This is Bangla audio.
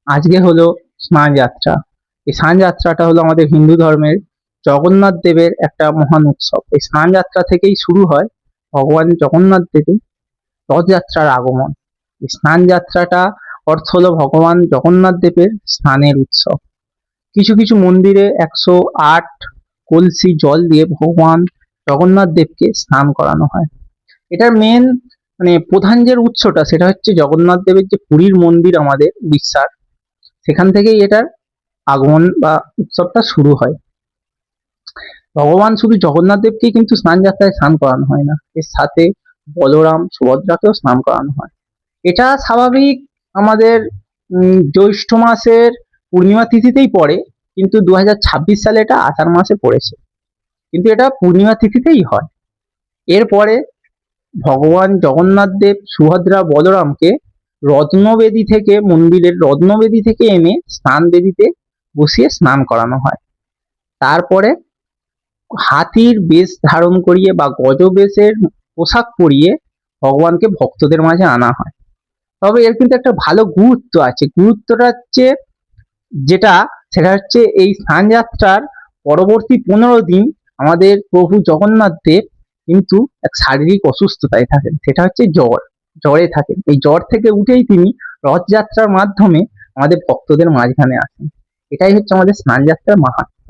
আজকে হলো স্নান যাত্রা। এই স্নান যাত্রাটা হলো আমাদের হিন্দু ধর্মের জগন্নাথ দেবের একটা মহান উৎসব। এই স্নান যাত্রা থেকেই শুরু হয় ভগবান জগন্নাথ দেবের রথযাত্রার আগমন। এই স্নান যাত্রাটা অর্থ হলো ভগবান জগন্নাথ দেবের স্নানের উৎসব। কিছু কিছু মন্দিরে 108 কলসি জল দিয়ে ভগবান জগন্নাথ দেবকে স্নান করানো হয়। এটার মেন প্রধান যে উৎসটা সেটা হচ্ছে জগন্নাথ দেবের যে পুরীর মন্দির আমাদের উড়িষ্যার, সেখান থেকেই এটার আগমন বা উৎসবটা শুরু হয়। ভগবান শুধু জগন্নাথ দেবকেই কিন্তু স্নান যাত্রায় স্নান করানো হয় না, এর সাথে বলরাম সুভদ্রাকেও স্নান করানো হয়। এটা স্বাভাবিক আমাদের জ্যৈষ্ঠ মাসের পূর্ণিমা তিথিতেই পড়ে, কিন্তু 2026 সালে এটা আষাঢ় মাসে পড়েছে, কিন্তু এটা পূর্ণিমা তিথিতেই হয়। এরপরে ভগবান জগন্নাথ দেব সুভদ্রা বলরামকে রত্নবেদী থেকে মন্দিরের রত্নবেদী থেকে এনে স্নান বেদিতে বসিয়ে স্নান করানো হয়। তারপরে হাতির বেশ ধারণ করিয়ে বা গজ বেশের পোশাক পরিয়ে ভগবানকে ভক্তদের মাঝে আনা হয়। তবে এর কিন্তু একটা ভালো গুরুত্ব আছে। গুরুত্বটা হচ্ছে যেটা সেটা হচ্ছে এই স্নান যাত্রার পরবর্তী 15 দিন আমাদের প্রভু জগন্নাথ দেব কিন্তু এক শারীরিক অসুস্থতায় থাকেন, সেটা হচ্ছে জ্বরে থাকেন। এই জ্বর থেকে উঠেই তিনি রথযাত্রার মাধ্যমে আমাদের ভক্তদের মাঝখানে আসেন। এটাই হচ্ছে আমাদের স্নান যাত্রার মাহাত্ম্য।